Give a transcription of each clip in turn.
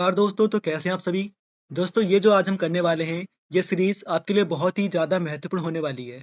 नमस्कार दोस्तों, तो कैसे हैं आप सभी। दोस्तों, ये जो आज हम करने वाले हैं, ये सीरीज आपके लिए बहुत ही ज़्यादा महत्वपूर्ण होने वाली है।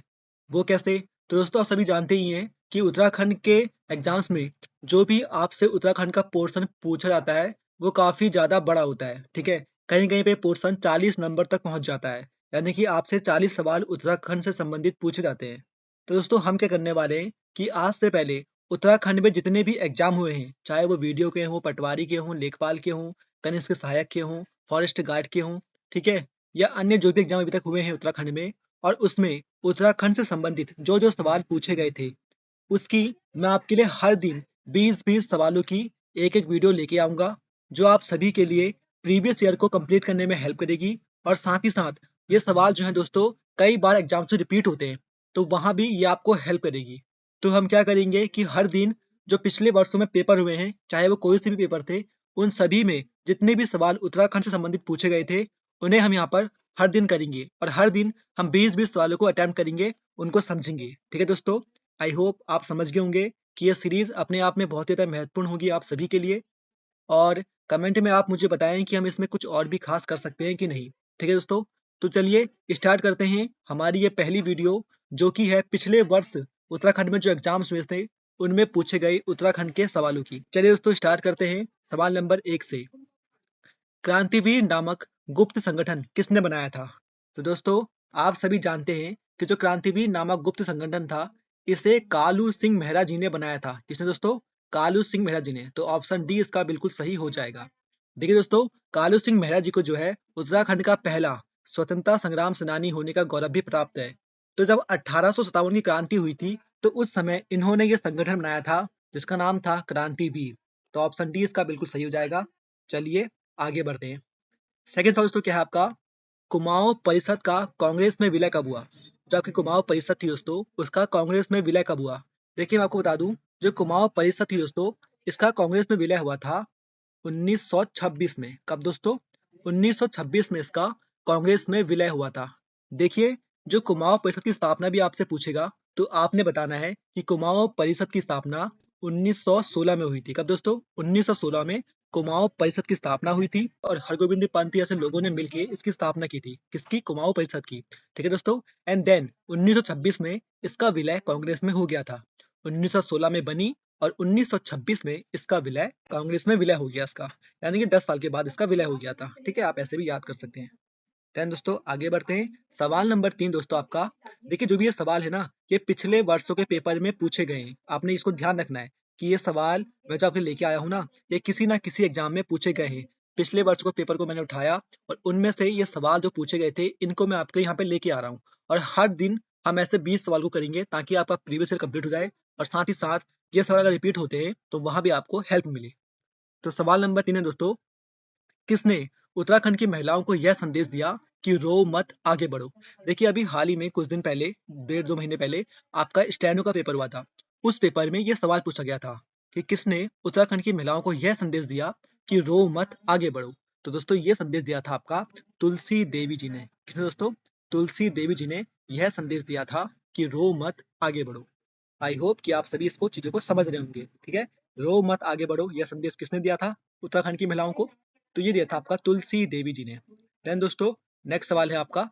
वो कैसे? तो दोस्तों, आप सभी जानते ही हैं कि उत्तराखंड के एग्जाम्स में जो भी आपसे उत्तराखंड का पोर्शन पूछा जाता है, वो काफ़ी ज़्यादा बड़ा होता है। ठीक है, कहीं कहीं पे पोर्शन 40 नंबर तक पहुंच जाता है, यानी कि आपसे 40 सवाल उत्तराखंड से संबंधित पूछे जाते हैं। तो दोस्तों, हम क्या करने वाले हैं कि आज से पहले उत्तराखंड में जितने भी एग्जाम हुए हैं, चाहे वो वीडियो के हों, पटवारी के हों, लेखपाल के हों, कनिष्क सहायक के हों, फॉरेस्ट गार्ड के हों, ठीक है, या अन्य जो भी एग्जाम अभी तक हुए हैं उत्तराखंड में, और उसमें उत्तराखंड से संबंधित जो जो सवाल पूछे गए थे, उसकी मैं आपके लिए हर दिन 20-20 सवालों की एक-एक वीडियो लेके आऊँगा, जो आप सभी के लिए प्रीवियस ईयर को कंप्लीट करने में हेल्प करेगी। और साथ ही साथ ये सवाल जो हैं दोस्तों, कई बार एग्जाम से रिपीट होते हैं, तो वहाँ भी ये आपको हेल्प करेगी। तो हम क्या करेंगे कि हर दिन जो पिछले वर्षों में पेपर हुए हैं, चाहे वो कोई से भी पेपर थे, उन सभी में जितने भी सवाल उत्तराखंड से संबंधित पूछे गए थे, उन्हें हम यहाँ पर हर दिन करेंगे और हर दिन हम 20-20 सवालों को अटेम्प्ट करेंगे, उनको समझेंगे। ठीक है दोस्तों? आई होप आप समझ गए होंगे कि ये सीरीज अपने आप में बहुत ही ज़्यादा महत्वपूर्ण होगी आप सभी के लिए। और कमेंट में आप मुझे बताएं कि हम इसमें कुछ और भी खास कर सकते हैं कि नहीं। ठीक है दोस्तों, तो चलिए स्टार्ट करते हैं हमारी ये पहली वीडियो, जो कि है पिछले वर्ष उत्तराखंड में जो एग्जाम्स हुए थे, उनमें पूछे गए उत्तराखंड के सवालों की। चलिए दोस्तों, स्टार्ट करते हैं सवाल नंबर 1 से। क्रांतिवीर नामक गुप्त संगठन किसने बनाया था? तो दोस्तों, आप सभी जानते हैं कि जो क्रांतिवीर नामक गुप्त संगठन था, इसे कालू सिंह मेहरा जी ने बनाया था। किसने दोस्तों? कालू सिंह मेहरा जी ने। तो ऑप्शन डी इसका बिल्कुल सही हो जाएगा। देखिए दोस्तों, कालू सिंह मेहरा जी को जो है उत्तराखंड का पहला स्वतंत्रता संग्राम सेनानी होने का गौरव भी प्राप्त है। तो जब 1857 की क्रांति हुई थी, तो उस समय इन्होंने ये संगठन बनाया था, जिसका नाम था क्रांतिवीर। तो ऑप्शन डी इसका बिल्कुल सही हो जाएगा। चलिए आगे बढ़ते हैं। सेकंड सवाल दोस्तों क्या है आपका? कुमाऊं परिषद का कांग्रेस में विलय कब हुआ? जो आपकी कुमाऊं परिषद थी दोस्तों, उसका कांग्रेस में विलय कब हुआ? देखिए, मैं आपको बता दूं, जो कुमाऊं परिषद थी दोस्तों, इसका कांग्रेस में विलय हुआ था 1926 में। कब दोस्तों? 1926 में इसका कांग्रेस में विलय हुआ था। देखिए, जो कुमाऊं परिषद की स्थापना भी आपसे पूछेगा, तो आपने बताना है कि कुमाऊं परिषद की स्थापना 1916 में हुई थी। कब दोस्तों? 1916 में कुमाऊं परिषद की स्थापना हुई थी और हरगोविंद पंत जैसे लोगों ने मिलकर इसकी स्थापना की थी। किसकी? कुमाऊं परिषद की। ठीक है दोस्तों, एंड देन 1926 में इसका विलय कांग्रेस में हो गया था। 1916 में बनी और 1926 में इसका विलय कांग्रेस में विलय हो गया इसका, यानी कि 10 साल के बाद इसका विलय हो गया था। ठीक है, आप ऐसे भी याद कर सकते हैं। देन दोस्तों आगे बढ़ते हैं। सवाल नंबर 3 दोस्तों आपका। देखिए, जो भी ये सवाल है ना, ये पिछले वर्षों के पेपर में पूछे गए हैं। आपने इसको ध्यान रखना है कि ये सवाल मैं जो आपके लेके आया हूँ ना, ये किसी ना किसी एग्जाम में पूछे गए हैं। पिछले वर्ष को पेपर को मैंने उठाया और उनमें से ये सवाल जो पूछे गए थे, इनको मैं आपके यहाँ पे लेके आ रहा हूँ। और हर दिन हम ऐसे 20 सवाल को करेंगे, ताकि आपका प्रीवियस ईयर कंप्लीट हो जाए और साथ ही साथ ये सवाल अगर रिपीट होते हैं तो वहां भी आपको हेल्प मिले। तो सवाल नंबर 3 है दोस्तों, किसने उत्तराखंड की महिलाओं को यह संदेश दिया कि रो मत, आगे बढ़ो? देखिए, अभी हाल ही में कुछ दिन पहले, 1.5-2 महीने पहले, आपका स्टेनो का पेपर हुआ था। उस पेपर में यह सवाल पूछा गया था कि किसने उत्तराखंड की महिलाओं को यह संदेश दिया कि रो मत, आगे बढ़ो? तो दोस्तों, ये संदेश दिया था आपका तुलसी देवी जी ने। किसने दोस्तों? तुलसी देवी जी ने यह संदेश दिया था कि रो मत, आगे बढ़ो। आई होप कि आप सभी इसको चीजों को समझ रहे होंगे। ठीक है, रो मत, आगे बढ़ो, यह संदेश किसने दिया था उत्तराखंड की महिलाओं को? तो ये दिया था आपका तुलसी देवी जी ने। देन दोस्तों, नेक्स्ट सवाल है आपका,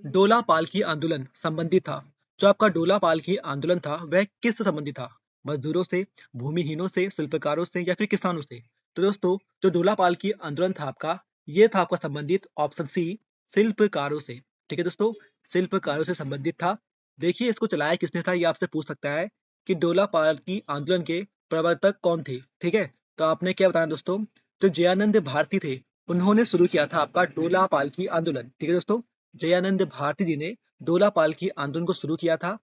डोला पालकी आंदोलन संबंधित था। जो आपका डोला पालकी आंदोलन था, वह किससे संबंधित था? मजदूरों से, भूमिहीनों से, शिल्पकारों से, या फिर किसानों से? तो दोस्तों, जो डोला पालकी आंदोलन था आपका, ये था आपका संबंधित ऑप्शन सी, शिल्पकारों से। ठीक है दोस्तों, शिल्पकारों से संबंधित था। देखिए, इसको चलाया किसने था, ये आपसे पूछ सकता है कि डोला पालकी आंदोलन के प्रवर्तक कौन थे। ठीक है, तो आपने क्या बताया दोस्तों? तो जयानंद भारती थे, उन्होंने शुरू किया था आपका डोला पालकी आंदोलन। ठीक है दोस्तों, जयानंद भारती जी ने डोला पालकी आंदोलन को शुरू किया था।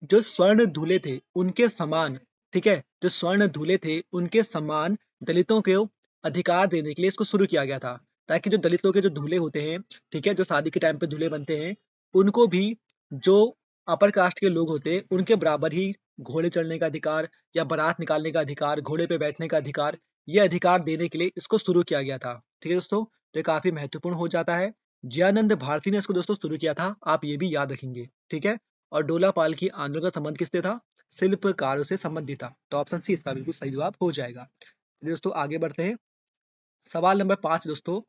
जो स्वर्ण धूले थे उनके समान, ठीक है, जो स्वर्ण धूले थे उनके समान दलितों को अधिकार देने के लिए इसको शुरू किया गया था, ताकि जो दलितों के जो दूल्हे होते हैं, ठीक है, जो शादी के टाइम पे दूल्हे बनते हैं, उनको भी जो अपर कास्ट के लोग होते हैं उनके बराबर ही घोड़े चढ़ने का अधिकार, या बारात निकालने का अधिकार, घोड़े पे बैठने का अधिकार, ये अधिकार देने के लिए इसको शुरू किया गया था। ठीक है दोस्तों, तो ये काफी महत्वपूर्ण हो जाता है। जयानंद भारती ने इसको दोस्तों शुरू किया था, आप ये भी याद रखेंगे। ठीक है, और डोला पाल की आंदोलन का संबंध किससे था? शिल्पकारों से संबंधित था। तो ऑप्शन सी इसका बिल्कुल सही जवाब हो जाएगा। चलिए दोस्तों आगे बढ़ते हैं। सवाल नंबर 5 दोस्तों,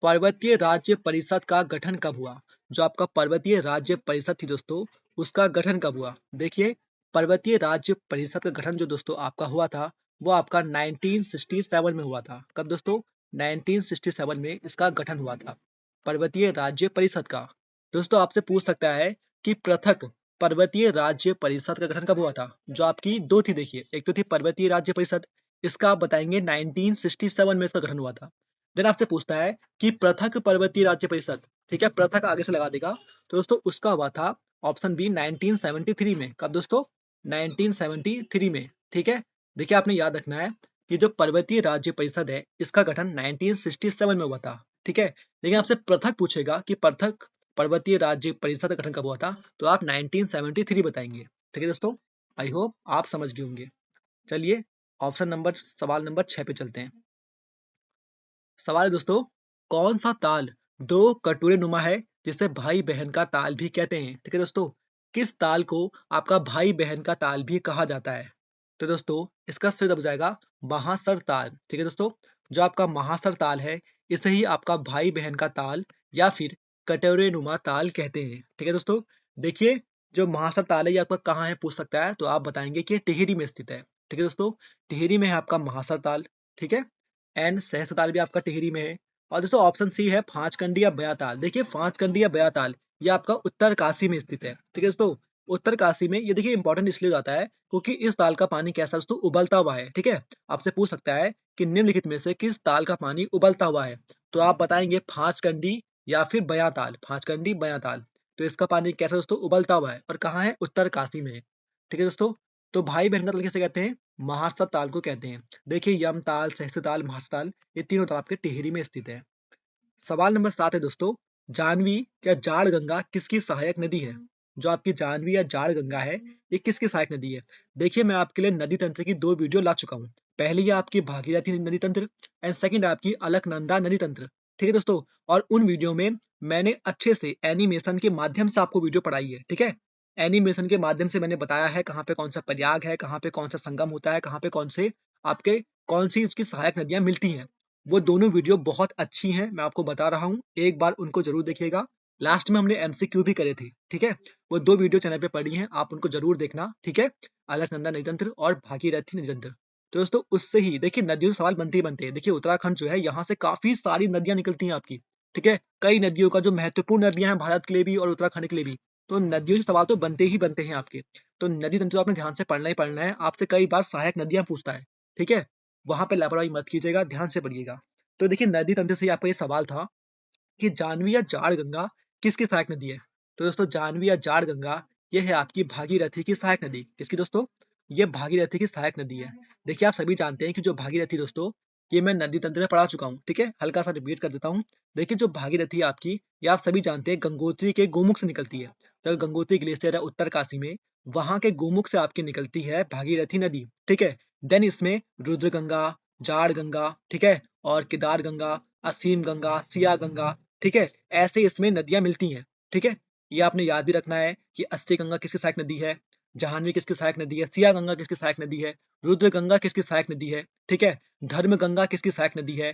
पर्वतीय राज्य परिषद का गठन कब हुआ? जो आपका पर्वतीय राज्य परिषद थी दोस्तों, उसका गठन कब हुआ? देखिए, पर्वतीय राज्य परिषद का गठन जो दोस्तों आपका हुआ था, वो आपका 1967 में हुआ था। कब दोस्तों? 1967 में इसका गठन हुआ था, पर्वतीय राज्य परिषद का। दोस्तों आपसे पूछ सकता है कि पृथक पर्वतीय राज्य परिषद का गठन कब हुआ था? जो आपकी दो थी, देखिए, एक तो थी पर्वतीय राज्य परिषद, इसका आप बताएंगे 1967 में इसका गठन हुआ था। देन आपसे पूछता है कि पृथक पर्वतीय राज्य परिषद, ठीक है, पृथक आगे से लगा देगा, तो दोस्तों उसका हुआ था ऑप्शन बी 1973 में। कब दोस्तों? 1973 में, ठीक है। देखिए आपने याद रखना है कि जो पर्वतीय राज्य परिषद है, इसका गठन 1967 में हुआ था, ठीक है। लेकिन आपसे पृथक पूछेगा कि पृथक पर्वतीय राज्य परिषद का गठन कब हुआ था, तो आप 1973 बताएंगे, ठीक है दोस्तों। आई होप आप समझ गए होंगे। चलिए सवाल नंबर 6 पे चलते हैं। सवाल है दोस्तों, कौन सा ताल दो कटोरे नुमा है जिसे भाई बहन का ताल भी कहते हैं? ठीक है दोस्तों, किस ताल को आपका भाई बहन का ताल भी कहा जाता है? तो दोस्तों इसका सही जवाब हो जाएगा महासर ताल, ठीक है दोस्तों। जो आपका महासर ताल है, इसे ही आपका भाई बहन का ताल या फिर कटोरे नुमा ताल कहते हैं, ठीक है दोस्तों। देखिए, जो महासर ताल है ये आपका कहाँ है पूछ सकता है, तो आप बताएंगे कि टिहरी में स्थित है, ठीक है दोस्तों। टिहरी में है आपका महासर ताल, ठीक है। एंड सहस्त्र ताल भी आपका टिहरी में है। और दोस्तों ऑप्शन सी है पांचकंडी या बयाताल। देखिए पांचकंडी या बयाताल ये आपका उत्तर काशी में स्थित है, ठीक है दोस्तों। उत्तर काशी में ये देखिए इंपॉर्टेंट इसलिए हो जाता है क्योंकि इस ताल का पानी कैसा दोस्तों? उबलता हुआ है, ठीक है। आपसे पूछ सकता है कि निम्नलिखित में से किस ताल का पानी उबलता हुआ है, तो आप बताएंगे पांचकंडी या फिर बयाताल, पांचकंडी बयाताल। तो इसका पानी कैसा दोस्तों? उबलता हुआ है, और कहाँ है? उत्तर काशी में है, ठीक है दोस्तों। तो भाई बहन का ताल किसे कहते हैं? महासर ताल को कहते हैं। देखिए यम ताल, सहस्त्र ताल, महासर ताल, ये तीनों ताल आपके टिहरी में स्थित है। सवाल नंबर 7 है दोस्तों, जानवी या जाड़ गंगा किसकी सहायक नदी है? जो आपकी जानवी या जाड़ गंगा है, ये किसकी सहायक नदी है? देखिए मैं आपके लिए नदी तंत्र की दो वीडियो ला चुका हूँ। पहली है आपकी भागीरथी नदी तंत्र एंड सेकंड है आपकी अलकनंदा नदी तंत्र, ठीक है दोस्तों। और उन वीडियो में मैंने अच्छे से एनिमेशन के माध्यम से आपको वीडियो पढ़ाई है, ठीक है। एनिमेशन के माध्यम से मैंने बताया है कहाँ पे कौन सा प्रयाग है, कहाँ पे कौन सा संगम होता है, कहाँ पे कौन से आपके कौन सी उसकी सहायक नदियां मिलती हैं। वो दोनों वीडियो बहुत अच्छी हैं, मैं आपको बता रहा हूँ, एक बार उनको जरूर देखिएगा। लास्ट में हमने एमसीक्यू भी करे थे, ठीक है। वो दो वीडियो चैनल पे पड़ी हैं, आप उनको जरूर देखना, ठीक है। अलकनंदा नदी तंत्र और भागीरथी नदी तंत्र। तो दोस्तों उससे ही देखिए नदियों से सवाल बनते ही बनते हैं। देखिए उत्तराखंड जो है यहाँ से काफी सारी नदियां निकलती हैं आपकी, ठीक है। कई नदियों का जो महत्वपूर्ण नदियां हैं भारत के लिए भी और उत्तराखंड के लिए भी, तो नदियों से सवाल तो बनते ही बनते हैं आपके। तो नदी तंत्र तो आपने ध्यान से पढ़ना ही पढ़ना है, आपसे कई बार सहायक नदियां पूछता है, ठीक है। वहां पे लापरवाही मत कीजिएगा, ध्यान से पढ़िएगा। तो देखिए नदी तंत्र से ही आपका ये सवाल था कि जानवी या जाड़ गंगा किसकी सहायक नदी है? तो दोस्तों जानवी या जाड़ गंगा ये है आपकी भागीरथी की सहायक नदी। किसकी दोस्तों? ये भागीरथी की सहायक नदी है। देखिए आप सभी जानते हैं कि जो भागीरथी दोस्तों, ये मैं नदी तंत्र में पढ़ा चुका हूँ, ठीक है। हल्का सा रिपीट कर देता हूँ। देखिए जो भागीरथी है आपकी, ये आप सभी जानते हैं गंगोत्री के गोमुख से निकलती है। तो गंगोत्री ग्लेशियर है उत्तर काशी में, वहां के गोमुख से आपकी निकलती है भागीरथी नदी, ठीक है। देन इसमें रुद्र गंगा, जाड़ गंगा, ठीक है, और केदार गंगा, असीम गंगा, सिया गंगा, ठीक है, ऐसे इसमें नदियां मिलती हैं, ठीक है। ये आपने याद भी रखना है कि अस्सी गंगा किसकी सहायक नदी है, जाह्नवी किसकी सहायक नदी है, सिया गंगा किसकी सहायक नदी है, रुद्र गंगा किसकी सहायक नदी है, ठीक है, धर्म गंगा किसकी सहायक नदी है,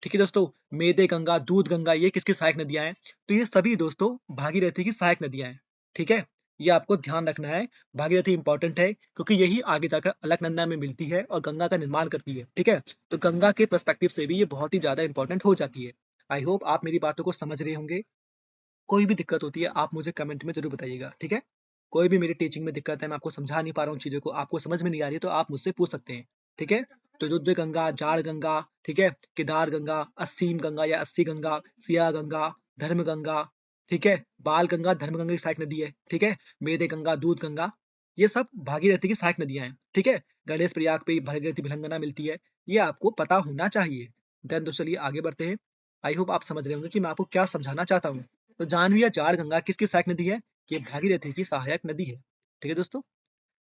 ठीक है दोस्तों, मेदे गंगा, दूध गंगा, ये किसकी सहायक नदियां हैं? तो ये सभी दोस्तों भागीरथी की सहायक नदियां हैं, ठीक है। ये आपको ध्यान रखना है, भागीरथी इंपॉर्टेंट है क्योंकि यही आगे जाकर अलकनंदा में मिलती है और गंगा का निर्माण करती है, ठीक है। तो गंगा के पर्सपेक्टिव से भी ये बहुत ही ज्यादा इंपॉर्टेंट हो जाती है। आई होप आप मेरी बातों को समझ रहे होंगे। कोई भी दिक्कत होती है आप मुझे कमेंट में जरूर बताइएगा, ठीक है। कोई भी मेरी टीचिंग में दिक्कत है, मैं आपको समझा नहीं पा रहा हूँ चीजों को, आपको समझ में नहीं आ रही है, तो आप मुझसे पूछ सकते हैं, ठीक है। तो रुद्र गंगा, जाड़ गंगा, ठीक है, केदार गंगा, असीम गंगा या अस्सी गंगा, सिया गंगा, धर्म गंगा, ठीक है, बाल गंगा धर्म गंगा की सहायक नदी है, ठीक है, मेदे गंगा, दूध गंगा, ये सब भागीरथी की सहायक नदियां हैं, ठीक है। गणेश प्रयाग पे भागीरथी भिलंगना मिलती है, ये आपको पता होना चाहिए। देन तो चलिए आगे बढ़ते हैं। आई होप आप समझ रहे होंगे कि मैं आपको क्या समझाना चाहता हूँ। तो जाह्नवी या जाड़ गंगा किसकी सहायक नदी है? ये भागीरथी की सहायक नदी है, ठीक है दोस्तों।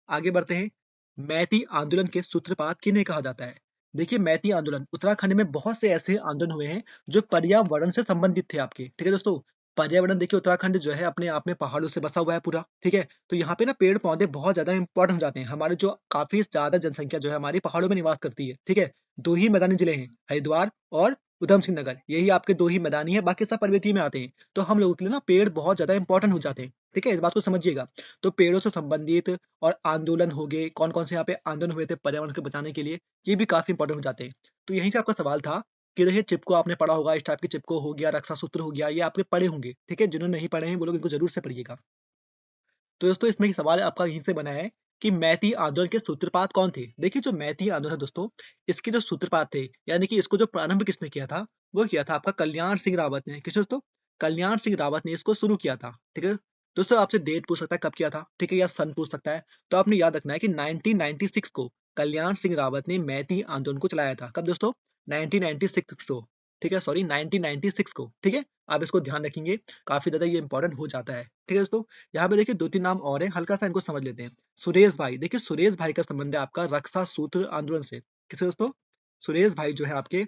आगे बढ़ते हैं। मैती आंदोलन के सूत्रपात किन्हें कहा जाता है? देखिए मैती आंदोलन, उत्तराखंड में बहुत से ऐसे आंदोलन हुए हैं जो पर्यावरण से संबंधित थे आपके, ठीक है दोस्तों। पर्यावरण देखिए उत्तराखंड जो है अपने आप में पहाड़ों से बसा हुआ है पूरा, ठीक है? तो यहाँ पे ना पेड़-पौधे बहुत ज़्यादा इम्पोर्टेंट हो जाते हैं। हमारे जो काफ़ी ज़्यादा जनसंख्या जो है हमारी पहाड़ों में निवास करती है, ठीक है? 2 ही मैदानी जिले हैं, हरिद्वार और उधम सिंह नगर। यही आपके 2 ही मैदानी हैं, बाकी सब पर्वतीय में आते हैं। तो हम लोगों के लिए ना पेड़ बहुत ज़्यादा इम्पोर्टेंट हो जाते हैं, ठीक है? इस बात को समझिएगा। तो पेड़ों से संबंधित और आंदोलन हो गए, कौन-कौन से यहाँ पे आंदोलन हुए थे पर्यावरण को बचाने के लिए, ये भी काफ़ी इम्पोर्टेंट हो जाते हैं। तो यहीं से आपका सवाल था कि देखिए चिपको आपने पढ़ा होगा, इस टाइप की चिपको हो गया, रक्षा सूत्र हो गया, ये आपने पढ़े होंगे, ठीक है? जिन्होंने नहीं पढ़े हैं वो लोग इनको ज़रूर से पढ़िएगा। तो दोस्तों इसमें एक सवाल आपका यहीं से बना है कि मैती आंदोलन के सूत्रपात कौन थे? देखिए जो मैती आंदोलन है दोस्तों, इसके जो सूत्रपात थे, यानी कि इसको जो प्रारंभ किसने किया था, वो किया था आपका कल्याण सिंह रावत ने। किसने दोस्तों? कल्याण सिंह रावत ने इसको शुरू किया था, ठीक है? दोस्तों आपसे डेट पूछ सकता है कब किया था, ठीक है? या सन पूछ सकता है। तो आपने याद रखना है कि 1996 को कल्याण सिंह रावत ने मैती आंदोलन को चलाया था। कब दोस्तों? 1996 को, ठीक है? सॉरी 1996 को, ठीक है? आप इसको ध्यान रखेंगे, काफ़ी ज़्यादा ये इंपॉर्टेंट हो जाता है, ठीक है दोस्तों? यहाँ पे देखिए 2-3 नाम और हैं, हल्का-सा इनको समझ लेते हैं। सुरेश भाई, देखिए सुरेश भाई का संबंध है आपका रक्षा सूत्र आंदोलन से। किससे दोस्तों? सुरेश भाई जो है आपके,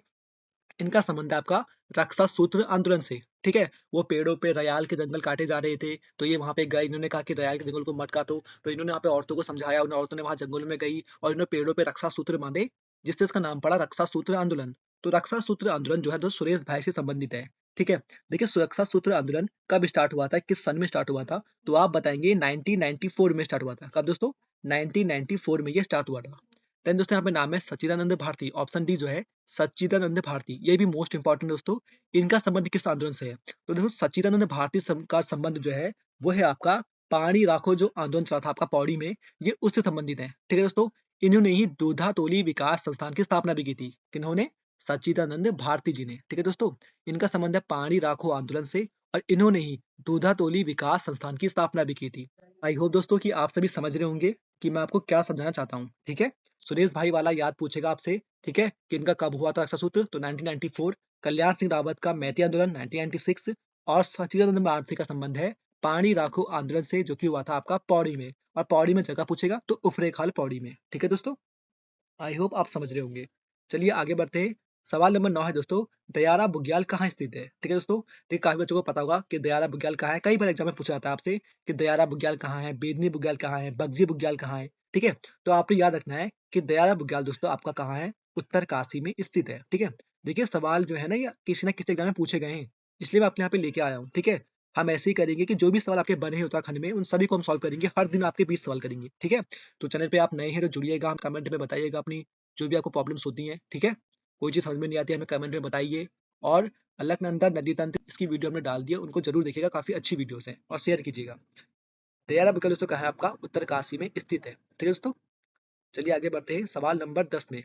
इनका संबंध है आपका रक्षा सूत्र आंदोलन से, ठीक है? वो पेड़ों पे रयाल के जंगल काटे जा रहे थे, तो ये वहाँ पे गए, इन्होंने कहा कि रयाल के जंगल को मत काटो, तो इन्होंने वहाँ पे औरतों को समझाया, उन औरतों ने वहाँ जंगलों में गई और इन्होंने पेड़ों पे रक्षा सूत्र बाँधे, जिससे इसका नाम पड़ा रक्षा सूत्र आंदोलन। तो रक्षा सूत्र आंदोलन जो है दोस्त सुरेश भाई से संबंधित है, ठीक है? देखिए सुरक्षा सूत्र आंदोलन कब स्टार्ट हुआ था, किस सन में स्टार्ट हुआ था? तो आप बताएँगे 1994 में स्टार्ट हुआ था। कब दोस्तों? 1994 में ये स्टार्ट हुआ था। देन दोस्तों यहाँ पे नाम है सच्चिदानंद भारती, ऑप्शन डी जो है सच्चिदानंद भारती, ये भी मोस्ट इंपॉर्टेंट दोस्तों। इनका संबंध किस आंदोलन से है? तो देखो सच्चिदानंद भारती का संबंध जो है वो है आपका पानी राखो जो आंदोलन चला था आपका पौड़ी में, ये उससे संबंधित है, ठीक है दोस्तों? इन्होंने ही दूधा तोली विकास संस्थान की स्थापना भी की थी। किन्होंने? सच्चिदानंद भारती जी ने, ठीक है दोस्तों? इनका संबंध है पानी राखो आंदोलन से और इन्होंने ही दूधा तोली विकास संस्थान की स्थापना भी की थी। आई होप दोस्तों कि आप सभी समझ रहे होंगे कि मैं आपको क्या समझाना चाहता हूँ, ठीक है? सुरेश भाई वाला याद पूछेगा आपसे, ठीक है? कि इनका कब हुआ था रक्षा सूत्र? तो 1994। कल्याण सिंह रावत का मैती आंदोलन 1996 और सच्चिदानंद भारती का संबंध है पानी राखो आंदोलन से, जो कि हुआ था आपका पौड़ी में। और पौड़ी में जगह पूछेगा तो उफरैंखाल पौड़ी में, ठीक है दोस्तों? आई होप आप समझ रहे होंगे। चलिए आगे बढ़ते हैं। सवाल नंबर 9 है दोस्तों, दयारा बुग्याल कहाँ स्थित है? ठीक है दोस्तों? देखिए काफ़ी बच्चों को पता होगा कि दयारा बुग्याल कहाँ है। कई बार एग्जाम में पूछा जाता है आपसे कि दयारा बुग्याल कहाँ है, बेदनी बुग्याल कहाँ है, बगजी बुग्याल कहाँ है, ठीक है? तो आपको याद रखना है कि दयारा बुग्याल दोस्तों आपका कहाँ है? उत्तरकाशी में स्थित है, ठीक है? देखिए सवाल जो है ना ये किसी न किसी एग्जाम में पूछे गए हैं, इसलिए मैं आपके यहाँ पे लेके आया हूँ, ठीक है? हम ऐसे ही करेंगे कि जो भी सवाल आपके बने हैं उत्तराखंड में, उन सभी को हम सॉल्व करेंगे। हर दिन आपके 20 सवाल करेंगे, ठीक है? तो चैनल पे आप नए हैं तो जुड़िएगा, कमेंट में बताइएगा अपनी जो भी आपको प्रॉब्लम्स होती हैं, ठीक है? कोई चीज़ समझ में नहीं आती है हमें कमेंट में बताइए। और अलकनंदा नदी तंत्र इसकी वीडियो हमने डाल दी है, उनको जरूर देखिएगा, काफ़ी अच्छी वीडियोस हैं और शेयर कीजिएगा। दयारा बुग्याल दोस्तों कहाँ है आपका? उत्तरकाशी में स्थित है, ठीक है दोस्तों? चलिए आगे बढ़ते हैं सवाल नंबर 10 में।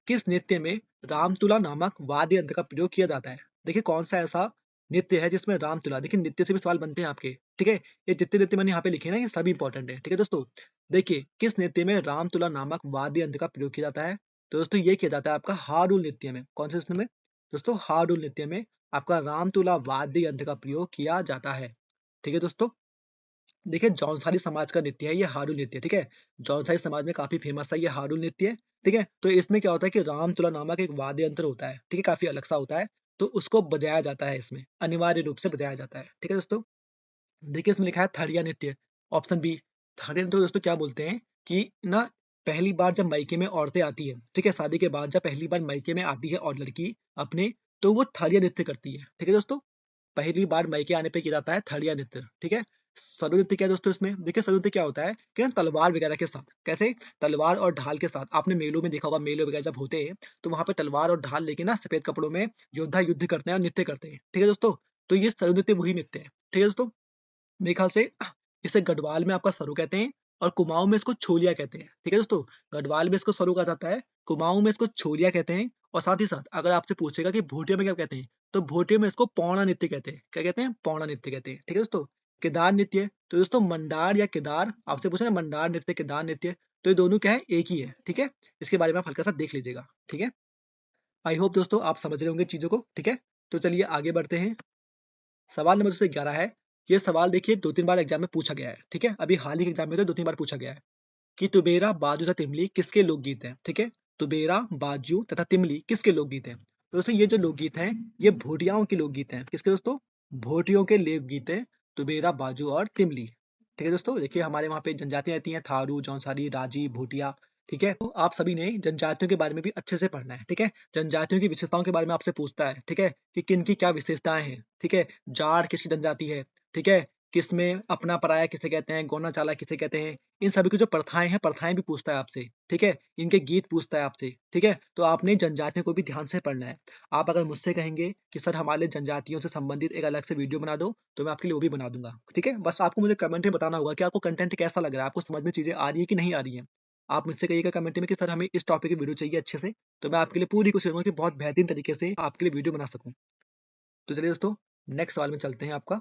किस नृत्य में रामतुला नामक वाद्य यंत्र का प्रयोग किया जाता है? देखिए कौन सा ऐसा नृत्य है जिसमें रामतुला, देखिए नृत्य से भी सवाल बनते हैं आपके, ठीक है? ये जितने नृत्य मैंने यहाँ पे लिखे ना ये सभी इंपॉर्टेंट है, ठीक है दोस्तों? देखिए किस नृत्य में रामतुला नामक वाद्य यंत्र का प्रयोग किया जाता है? तो दोस्तों ये किया जाता है आपका हाडुल नृत्य में। कौन से नृत्य में? दोस्तों हाडुल नृत्य में आपका रामतुला वाद्य यंत्र का प्रयोग किया जाता है, ठीक है दोस्तों? देखिए जौनसारी समाज का नृत्य है ये हाडुल नृत्य, ठीक है? जौनसारी समाज में काफी फेमस है ये हाडुल नृत्य, ठीक है? तो इसमें क्या होता है कि रामतुला नामक एक वाद्य यंत्र होता है, ठीक है? काफी अलग सा होता है, तो उसको बजाया जाता है इसमें, अनिवार्य रूप से बजाया जाता है, ठीक है दोस्तों? देखिए इसमें लिखा है थड़िया नृत्य, ऑप्शन बी। थड़िया नृत्य दोस्तों क्या बोलते हैं कि ना पहली बार जब मायके में औरतें आती हैं, ठीक है? शादी के बाद जब पहली बार मायके में आती है और लड़की अपने, तो वो थड़िया नृत्य करती है, ठीक है दोस्तों? पहली बार मायके आने पे किया जाता है थड़िया नृत्य, ठीक है? सरु नृत्य क्या है दोस्तों इसमें? देखिए सरु नृत्य क्या होता है कि ना तलवार वगैरह के साथ, कैसे? तलवार और ढाल के साथ। आपने मेलों में देखा होगा, मेले वगैरह जब होते हैं, तो वहाँ पे तलवार और ढाल लेके ना सफेद कपड़ों में योद्धा युद्ध करते हैं और नृत्य करते हैं, ठीक है दोस्तों? तो ये सरु नृत्य वही नृत्य है, ठीक है दोस्तों? मेरे ख्याल से इसे गढ़वाल में आपका सरु कहते हैं और कुमाऊं में इसको छोलिया कहते हैं, ठीक है दोस्तों? गढ़वाल में इसको सरु कहा जाता है, कुमाऊं में इसको छोलिया कहते हैं और साथ ही साथ अगर आपसे पूछेगा कि भोटिया में क्या कहते हैं, तो भोटिया में इसको पौना नृत्य कहते हैं। क्या कहते हैं? पौना नृत्य कहते हैं, ठीक है दोस्तों? केदार नृत्य, तो दोस्तों मंडार या केदार, आपसे पूछे ना मंडार नृत्य केदार नृत्य, तो ये दोनों क्या है? एक ही है, ठीक है? इसके बारे में आप हल्का सा देख लीजिएगा, ठीक है? आई होप दोस्तों आप समझ रहे होंगे चीजों को, ठीक है? तो चलिए आगे बढ़ते हैं। सवाल नंबर दोस्तों 11 है। ये सवाल देखिए 2-3 बार एग्जाम में पूछा गया है, ठीक है? अभी हाल ही के एग्जाम में तो 2-3 बार पूछा गया है कि तुबेरा, बाजू तथा तिमली किसके लोकगीत हैं, ठीक है? तुबेरा, बाजू तथा तिमली किसके लोकगीत हैं? तो दोस्तों ये जो लोकगीत हैं, ये भोटियाओं के लोकगीत हैं। किसके दोस्तों? भोटियों के लोकगीत है तुबेरा बाजू और तिमली। ठीक है दोस्तों, देखिए हमारे वहाँ पे जनजातियां रहती हैं, थारू, जौनसारी, राजी, भूटिया। ठीक है, तो आप सभी ने जनजातियों के बारे में भी अच्छे से पढ़ना है। ठीक है, जनजातियों की विशेषताओं के बारे में आपसे पूछता है। ठीक है, कि किन की क्या विशेषताएं हैं। ठीक है, जाट किसकी जनजाति है। ठीक है, किसमें अपना पराया किसे कहते हैं, गौना चाला किसे कहते हैं। इन सभी की जो प्रथाएं हैं, प्रथाएं भी पूछता है आपसे। ठीक है, इनके गीत पूछता है आपसे। ठीक है, तो आपने जनजातियों को भी ध्यान से पढ़ना है। आप अगर मुझसे कहेंगे कि सर हमारे लिए जनजातियों से संबंधित एक अलग से वीडियो बना दो, तो मैं आपके लिए वो भी बना दूंगा। ठीक है, बस आपको मुझे कमेंट में बताना होगा कि आपको कंटेंट कैसा लग रहा है, आपको समझ में चीजें आ रही है कि नहीं आ रही है। आप मुझसे कहिएगा कमेंट में कि सर हमें इस टॉपिक की वीडियो चाहिए अच्छे से, तो मैं आपके लिए पूरी कोशिश करूंगा कि बहुत बेहतरीन तरीके से आपके लिए वीडियो बना सकूं। तो चलिए दोस्तों, नेक्स्ट सवाल में चलते हैं आपका।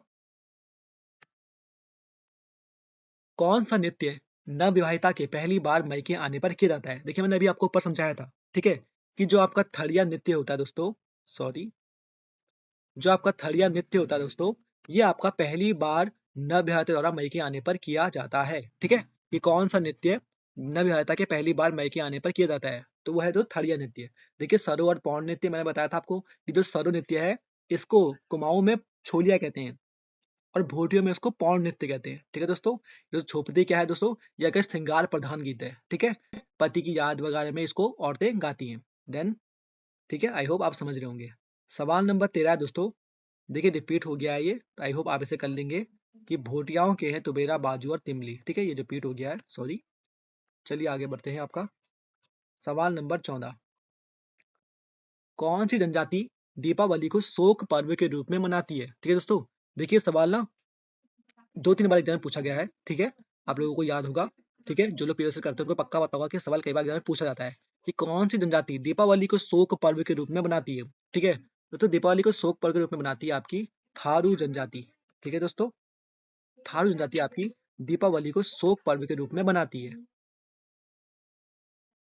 कौन सा नृत्य नवविवाहिता के पहली बार मायके आने पर किया जाता है। देखिए मैंने अभी आपको ऊपर समझाया था। ठीक है, कि जो आपका थड़िया नृत्य होता है दोस्तों, सॉरी, जो आपका थड़िया नृत्य होता है दोस्तों, ये आपका पहली बार नवविवाहिता द्वारा मायके आने पर किया जाता है। ठीक है, ये कौन सा नृत्य नवविवाहिता के पहली बार मायके आने पर किया जाता है, तो वो है जो थड़िया नृत्य। देखिए सरो और पौंड नृत्य मैंने बताया था आपको, कि जो सरो नृत्य है इसको कुमाऊं में छोलिया कहते हैं और भोटियों में इसको पौंड नृत्य कहते हैं। ठीक है दोस्तों, जो छोपदी क्या है दोस्तों, यह एक श्रृंगार प्रधान गीत है। ठीक है, पति की याद वगैरह में इसको औरतें गाती हैं। देन ठीक है, आई होप आप समझ रहे होंगे। सवाल नंबर 13 दोस्तों, देखिए रिपीट हो गया है ये, तो आई होप आप इसे कर लेंगे, कि भोटियाओं के हैं तुबेरा बाजू और तिमली। ठीक है, ये रिपीट हो गया है, सॉरी। चलिए आगे बढ़ते हैं आपका। सवाल नंबर 14, कौन सी जनजाति दीपावली को शोक पर्व के रूप में मनाती है। ठीक है दोस्तों, देखिए सवाल ना 2-3 बार एग्जाम में पूछा गया है। ठीक है, आप लोगों को याद होगा। ठीक है, जो लोग प्रिपरेशन करते हैं उनको पक्का पता होगा कि सवाल कई बार एग्जाम में पूछा जाता है, कि कौन सी जनजाति दीपावली को शोक पर्व के रूप में मनाती है। ठीक है, दोस्तों दीपावली को शोक पर्व के रूप में मनाती है आपकी थारू जनजाति। ठीक है दोस्तों, थारू जनजाति आपकी दीपावली को शोक पर्व के रूप में मनाती है।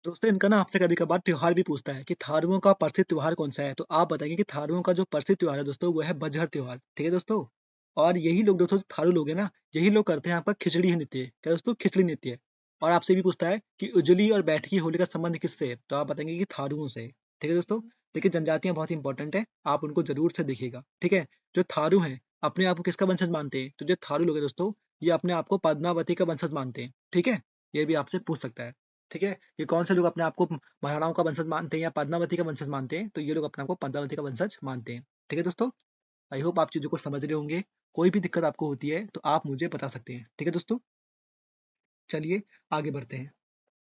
दोस्तों इनका ना आपसे कभी कभार त्योहार भी पूछता है, कि थारुओं का प्रसिद्ध त्योहार कौन सा है, तो आप बताएंगे कि थारुओं का जो प्रसिद्ध त्योहार है दोस्तों, वो है बजहर त्योहार। ठीक है दोस्तों, और यही लोग दोस्तों, थारू लोग हैं ना, यही लोग करते हैं आपका खिचड़ी नृत्य। क्या दोस्तों, खिचड़ी नृत्य। और आपसे भी पूछता है कि उजली और बैठकी होली का संबंध किससे है, तो आप बताएंगे कि थारुओं से है। ठीक है दोस्तों, देखिए जनजातियां बहुत इंपॉर्टेंट है, आप उनको जरूर से देखिएगा। ठीक है, जो थारू हैं अपने आप को किसका वंशज मानते हैं, तो जो थारू लोग हैं दोस्तों, ये अपने आप को पद्मावती का वंशज मानते हैं। ठीक है, ये भी आपसे पूछ सकता है। ठीक है, ये कौन से लोग अपने आप को महाराणाओं का वंशज मानते हैं या पद्मावती का वंशज मानते हैं, तो ये लोग अपने आप को पद्मावती का वंशज मानते हैं। ठीक है दोस्तों, आई होप आप चीजों को समझ रहे होंगे। कोई भी दिक्कत आपको होती है तो आप मुझे बता सकते हैं। ठीक है दोस्तों, चलिए आगे बढ़ते हैं।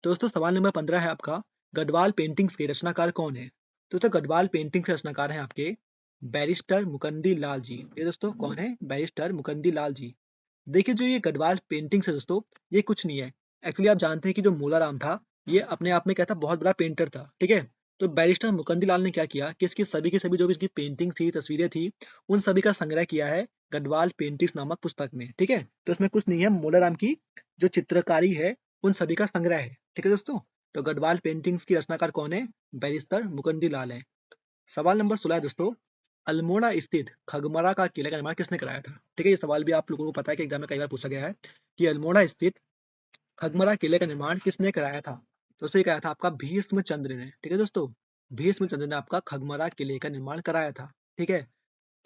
दोस्तों सवाल नंबर 15 है आपका, गढ़वाल पेंटिंग्स के रचनाकार कौन है। तो दोस्तों गढ़वाल पेंटिंग्स के रचनाकार हैं आपके बैरिस्टर मुकंदी लाल जी। ये दोस्तों कौन है, बैरिस्टर मुकंदी लाल जी। देखिए जो ये गढ़वाल पेंटिंग्स है दोस्तों, ये कुछ नहीं है। एक्चुअली आप जानते हैं कि जो मोलाराम था, ये अपने आप में क्या था, बहुत बड़ा पेंटर था। ठीक है, तो बैरिस्टर मुकंदी लाल ने क्या किया कि इसकी सभी की सभी जो भी इसकी पेंटिंग्स थी, तस्वीरें थी, उन सभी का संग्रह किया है गढ़वाल पेंटिंग्स नामक पुस्तक में। ठीक है, तो इसमें कुछ नहीं है, मोलाराम की जो चित्रकारी है उन सभी का संग्रह है। ठीक है दोस्तों, तो गढ़वाल पेंटिंग्स की रचनाकार कौन है, बैरिस्टर मुकंदी लाल है। सवाल नंबर 16 है दोस्तों, अल्मोड़ा स्थित खगमरा का किले का निर्माण किसने कराया था। ठीक है, ये सवाल भी आप लोगों को पता है कि एग्जाम में कई बार पूछा गया है, कि अल्मोड़ा स्थित खगमरा किले का निर्माण किसने कराया था। तो उसे कराया था आपका भीष्म चंद्र ने। ठीक है दोस्तों, भीष्म चंद्र ने आपका खगमरा किले का निर्माण कराया था। ठीक है,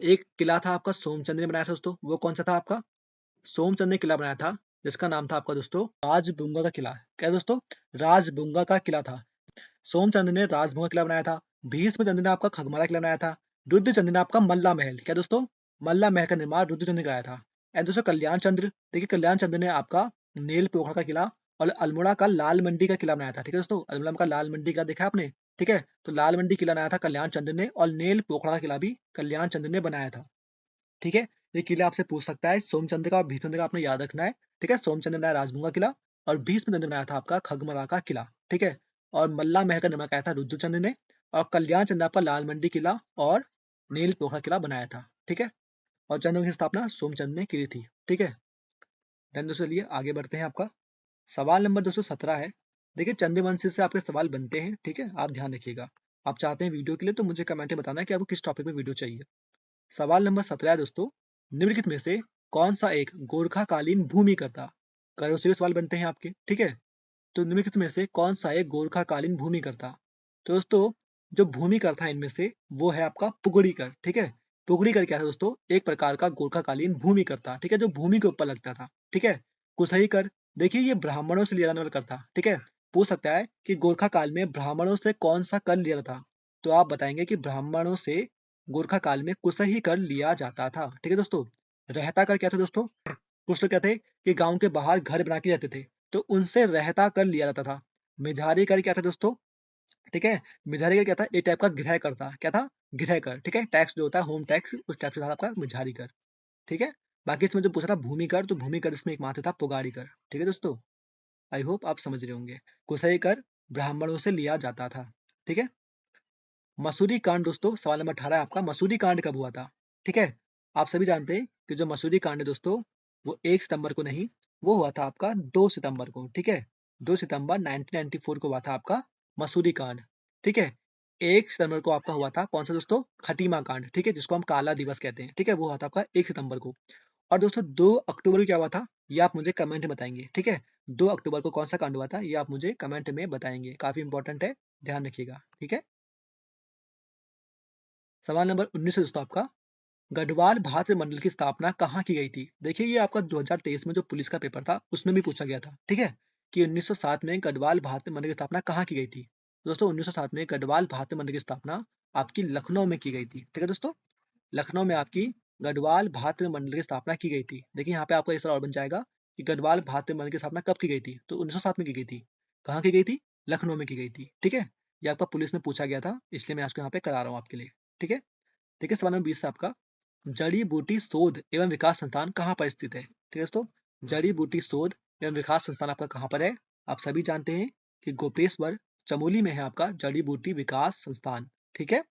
एक किला था आपका सोमचंद्र ने बनाया था दोस्तों, वो कौन सा था आपका, सोमचंद ने किला बनाया था, जिसका नाम था आपका दोस्तों राजबुंगा का किला। क्या दोस्तों, राजबुंगा का किला था। सोमचंद ने राजभुआ किला बनाया था, भीष्मचंद्र ने आपका खगमारा किला बनाया था, रुद्रचंद्र ने आपका मल्ला महल, क्या दोस्तों, मल्ला महल का निर्माण रुद्रचंद्र ने कराया था। एंड दोस्तों कल्याण चंद्र, देखिए कल्याण चंद्र ने आपका नील पोखरा का किला और अल्मोड़ा का लाल मंडी का किला बनाया था। ठीक है दोस्तों, अल्मोड़ा का लाल मंडी किला देखा आपने। ठीक है, तो लाल मंडी किला बनाया था कल्याण चंद्र ने, और नील पोखरा का किला भी कल्याण चंद्र ने बनाया था। ठीक है, ये किला आपसे पूछ सकता है, सोमचंद्र का और भीष्मचंद्र का आपने याद रखना है। ठीक है, सोमचंद्र ने बनाया राजभुंगा किला और भीष्मचंद्र ने बनाया था आपका खगमरा का किला। ठीक है, और मल्ला महल का निर्माण कराया था रुद्रचंद्र ने, और कल्याण चंद्र आपका लाल मंडी किला और नील पोखरा किला बनाया था। ठीक है, और चंद्र की स्थापना सोमचंद्र ने की थी। ठीक है, धन दोस्तों चलिए आगे बढ़ते हैं आपका। सवाल नंबर 217 है। देखिए चंद्रवंशी से आपके सवाल बनते हैं। ठीक है, आप ध्यान रखिएगा। आप चाहते हैं वीडियो के लिए तो मुझे कमेंट में बताना है कि आपको किस टॉपिक में वीडियो चाहिए। सवाल नंबर 17 है दोस्तों, निम्नलिखित में से कौन सा एक गोरखाकालीन भूमिकर्ता, करो से भी सवाल बनते हैं आपके। ठीक है, तो निम्नलिखित में से कौन सा एक गोरखाकालीन भूमिकर्ता, तो दोस्तों जो भूमिकर्ता है इनमें से वो है आपका पुगड़ीकर। ठीक है, पुगड़ी कर क्या था दोस्तों, एक प्रकार का गोरखाकालीन भूमि कर था, ठीक है, जो भूमि के ऊपर लगता था, ठीक है। कुसई कर, देखिए ये ब्राह्मणों से लिया जाने वाला कर था, ठीक है। पूछ सकता है कि गोरखा काल में ब्राह्मणों से कौन सा कर लिया था, तो आप बताएंगे कि ब्राह्मणों से गोरखा काल में कुसही कर लिया जाता था, ठीक है दोस्तों। रहता कर क्या था दोस्तों, कुछ लोग कहते हैं कि गांव के बाहर घर बना के रहते थे, तो उनसे रहता कर लिया जाता था। मेझारी कर क्या था दोस्तों, ठीक है। मिजारी कर क्या था, एक टाइप का गृह कर था, क्या था, गृह कर, ठीक है। टैक्स जो होता है होम टैक्स, उस टाइप से था आपका मिजारी कर, ठीक है। बाकी इसमें जो पूछा था भूमि कर, तो भूमि कर इसमें एक मात्र था पुगाड़ी कर, ठीक है दोस्तों। आई होप आप समझ रहे होंगे। कुसई कर ब्राह्मणों से लिया जाता था, ठीक है। मसूरी कांड दोस्तों, सवाल नंबर 18 है आपका, मसूरी कांड कब हुआ था, ठीक है। आप सभी जानते हैं कि जो मसूरी कांड है दोस्तों, वो 1 सितंबर को नहीं, वो हुआ था आपका 2 सितंबर को, ठीक है। 2 सितंबर 1994 को हुआ था आपका मसूरी कांड, ठीक है। 1 सितंबर को आपका हुआ था कौन सा दोस्तों, खटीमा कांड, ठीक है, जिसको हम काला दिवस कहते हैं, ठीक है, वो हुआ था आपका 1 सितंबर को। और दोस्तों 2 अक्टूबर को क्या हुआ था, ये आप मुझे कमेंट में बताएंगे, ठीक है। 2 अक्टूबर को कौन सा कांड हुआ था, ये आप मुझे कमेंट में बताएंगे, काफी इंपॉर्टेंट है, ध्यान रखिएगा, ठीक है। सवाल नंबर 19 है दोस्तों आपका, गढ़वाल भात मंडल की स्थापना कहाँ की गई थी। देखिए ये आपका 2023 में जो पुलिस का पेपर था उसमें भी पूछा गया था, ठीक है, कि 1907 में गढ़वाल भात मंडल की स्थापना कहाँ की गई थी। दोस्तों 1907 में गढ़वाल भात मंडल की स्थापना आपकी लखनऊ में की गई थी, ठीक है दोस्तों। लखनऊ में आपकी गढ़वाल भात मंडल की स्थापना की गई थी। देखिए यहाँ पे आपका इस सवाल बन जाएगा कि गढ़वाल भात मंडल की स्थापना कब की गई थी, तो 1907 में की गई थी। कहाँ की गई थी, लखनऊ में की गई थी, ठीक है। ये आपका पुलिस में पूछा गया था, इसलिए मैं आपको यहाँ पे करा रहा हूँ आपके लिए, ठीक है। देखिए सवाल नंबर 20 है आपका, जड़ी बूटी शोध एवं विकास संस्थान कहाँ पर स्थित है, ठीक है दोस्तों। जड़ी बूटी शोध एवं विकास संस्थान आपका कहाँ पर है, आप सभी जानते हैं कि गोपेश्वर चमोली में है आपका जड़ी बूटी विकास संस्थान, ठीक है।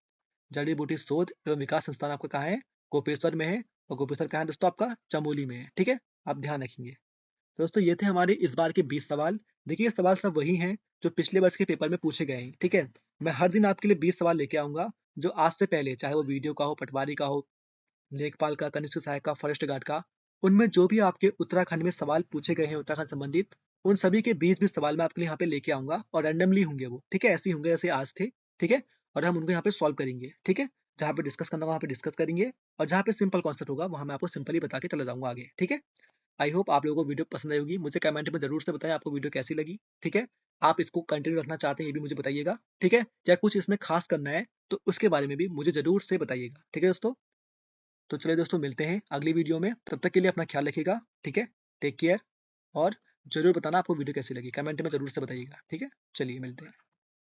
जड़ी बूटी शोध एवं विकास संस्थान आपका कहाँ है, गोपेश्वर में है। और गोपेश्वर कहाँ है दोस्तों, आपका चमोली में है, ठीक है। आप ध्यान रखेंगे। दोस्तों ये थे हमारे इस बार के 20 सवाल। देखिए ये सवाल सब वही हैं जो पिछले वर्ष के पेपर में पूछे गए हैं, ठीक है। मैं हर दिन आपके लिए 20 सवाल लेके आऊंगा, जो आज से पहले, चाहे वो वीडियो का हो, पटवारी का हो, लेखपाल का, कनिष्ठ सहायक का, फॉरेस्ट गार्ड का, उनमें जो भी आपके उत्तराखंड में सवाल पूछे गए हैं उत्तराखंड संबंधित, उन सभी के 20-20 सवाल मैं आपके लिए यहाँ पे लेके आऊंगा, और रैंडमली होंगे वो, ठीक है, ऐसे ही होंगे जैसे आज थे, ठीक है। और हम उनको यहाँ पे सॉल्व करेंगे, ठीक है। जहाँ पे डिस्कस करना होगा वहाँ पे डिस्कस करेंगे, और जहाँ पे सिंपल कॉन्सेप्ट होगा वहाँ मैं आपको सिंपली बता के चला जाऊंगा आगे, ठीक है। आई होप आप लोगों को वीडियो पसंद आई होगी। मुझे कमेंट में जरूर से बताएं आपको वीडियो कैसी लगी, ठीक है। आप इसको कंटिन्यू रखना चाहते हैं ये भी मुझे बताइएगा, ठीक है। या कुछ इसमें खास करना है तो उसके बारे में भी मुझे जरूर से बताइएगा, ठीक है दोस्तों। तो चलिए दोस्तों मिलते हैं अगली वीडियो में, तब तक के लिए अपना ख्याल रखिएगा, ठीक है। Take care. और जरूर बताना आपको वीडियो कैसी लगी, कमेंट में जरूर से बताइएगा, ठीक है। चलिए मिलते हैं।